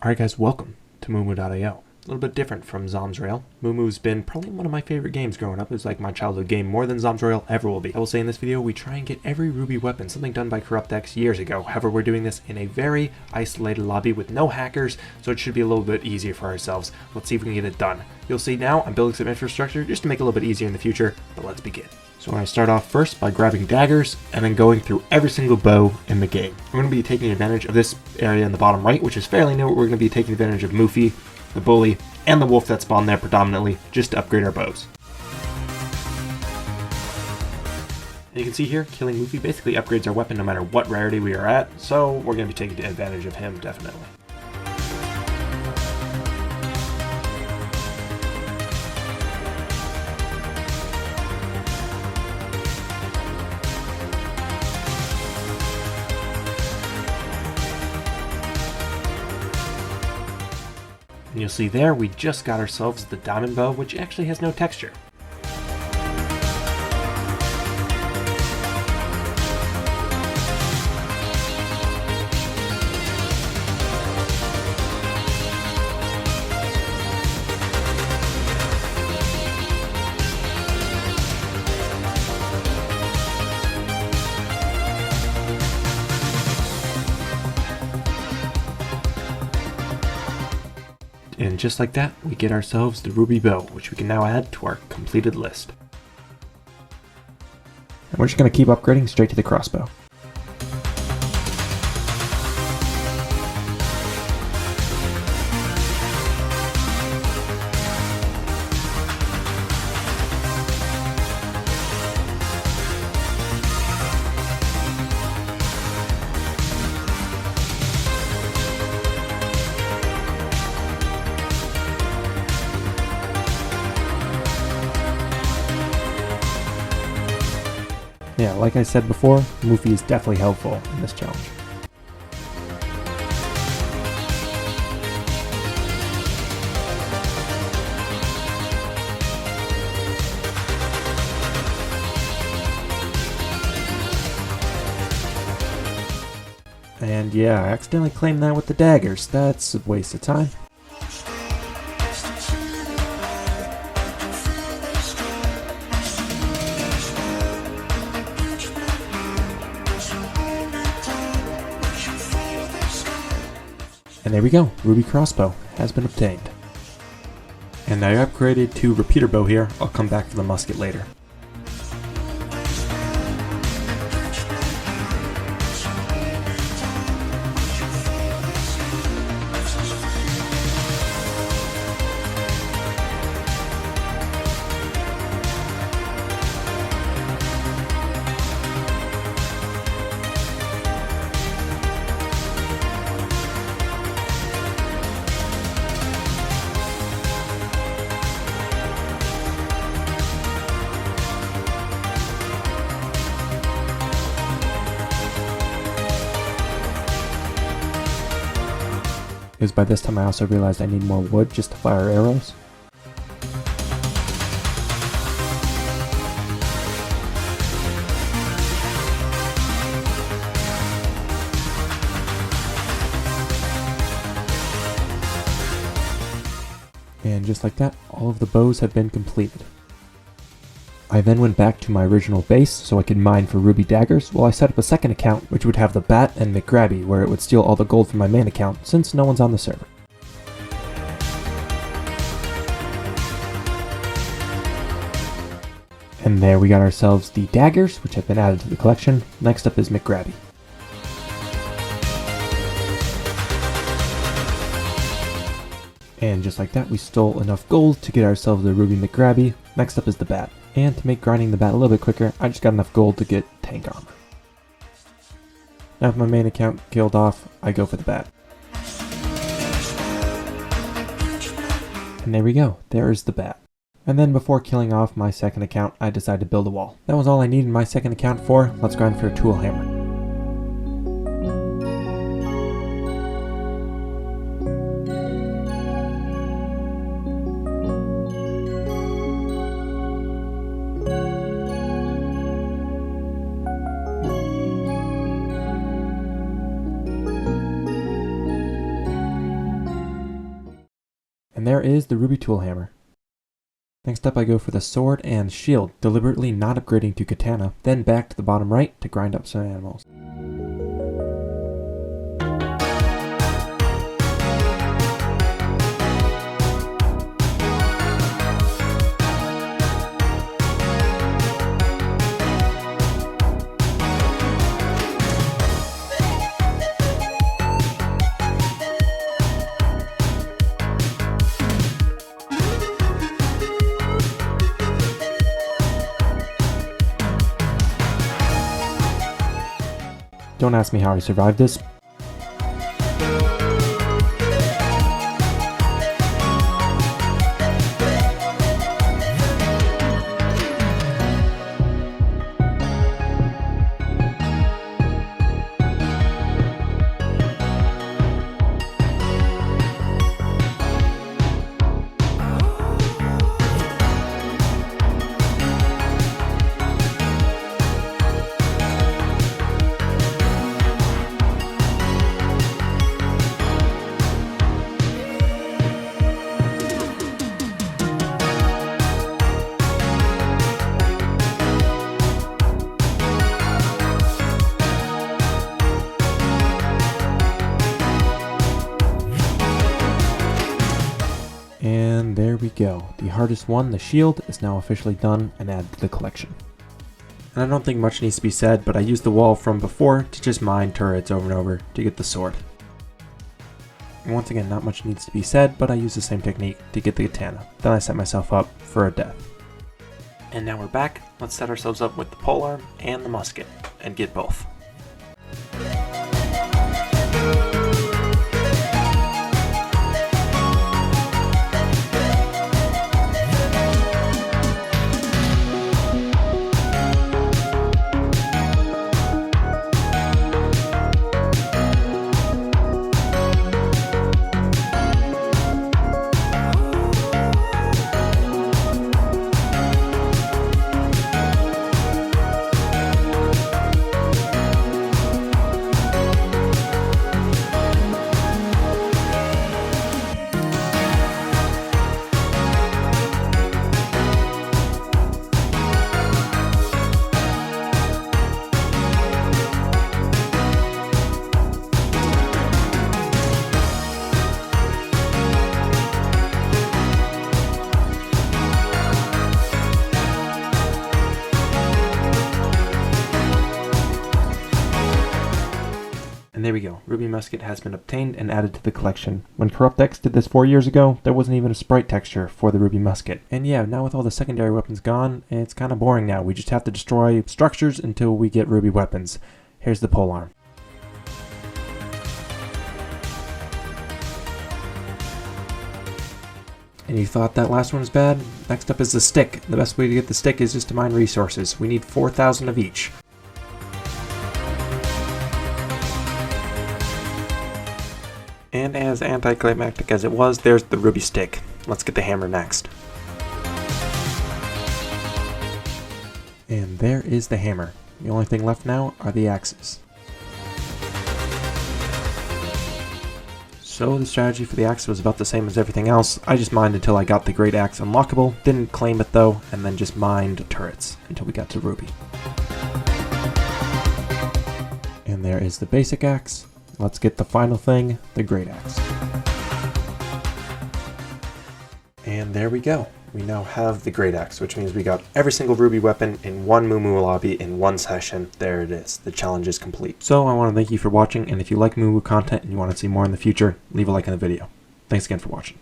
Alright guys, welcome to Moomoo.io. A little bit different from Zomsrail. Moomoo's been probably one of my favorite games growing up. It was like my childhood game, more than Zomsrail ever will be. I will say in this video, we try and get every Ruby weapon, something done by CorruptX years ago. However, we're doing this in a very isolated lobby with no hackers, so it should be a little bit easier for ourselves. Let's see if we can get it done. You'll see now I'm building some infrastructure just to make it a little bit easier in the future, but let's begin. So we're going to start off first by grabbing daggers and then going through every single bow in the game. We're going to be taking advantage of this area in the bottom right, which is fairly new. We're going to be taking advantage of Moofy, the bully, and the wolf that spawned there predominantly, just to upgrade our bows. And you can see here, killing Moofy basically upgrades our weapon no matter what rarity we are at, so we're going to be taking advantage of him definitely. And you'll see there, we just got ourselves the diamond bow, which actually has no texture. And just like that, we get ourselves the ruby bow, which we can now add to our completed list. And we're just going to keep upgrading straight to the crossbow. Yeah, like I said before, Moofy is definitely helpful in this challenge. And yeah, I accidentally claimed that with the daggers. That's a waste of time. And there we go, Ruby Crossbow has been obtained. And I upgraded to Repeater Bow here. I'll come back for the musket later. Because by this time I also realized I need more wood just to fire arrows. And just like that, all of the bows have been completed. I then went back to my original base so I could mine for ruby daggers while I set up a second account which would have the bat and McGrabby, where it would steal all the gold from my main account since no one's on the server. And there we got ourselves the daggers, which have been added to the collection. Next up is McGrabby. And just like that, we stole enough gold to get ourselves the ruby McGrabby. Next up is the bat. And to make grinding the bat a little bit quicker, I just got enough gold to get tank armor. Now with my main account killed off, I go for the bat. And there we go, there is the bat. And then before killing off my second account, I decided to build a wall. That was all I needed my second account for. Let's grind for a tool hammer. And there is the ruby tool hammer. Next up I go for the sword and shield, deliberately not upgrading to katana, then back to the bottom right to grind up some animals. Don't ask me how I survived this. And there we go. The hardest one, the shield, is now officially done and added to the collection. And I don't think much needs to be said, but I used the wall from before to just mine turrets over and over to get the sword. And once again, not much needs to be said, but I used the same technique to get the katana. Then I set myself up for a death. And now we're back. Let's set ourselves up with the polearm and the musket and get both. And there we go, Ruby Musket has been obtained and added to the collection. When CorruptX did this 4 years ago, there wasn't even a sprite texture for the Ruby Musket. And yeah, now with all the secondary weapons gone, it's kind of boring now. We just have to destroy structures until we get Ruby weapons. Here's the polearm. And you thought that last one was bad? Next up is the stick. The best way to get the stick is just to mine resources. We need 4,000 of each. And as anticlimactic as it was, there's the ruby stick. Let's get the hammer next. And there is the hammer. The only thing left now are the axes. So the strategy for the axe was about the same as everything else. I just mined until I got the great axe unlockable, didn't claim it though, and then just mined turrets until we got to ruby. And there is the basic axe. Let's get the final thing, the great axe. And there we go. We now have the great axe, which means we got every single ruby weapon in one Moo lobby in one session. There it is. The challenge is complete. So I want to thank you for watching, and if you like Moo content and you want to see more in the future, leave a like on the video. Thanks again for watching.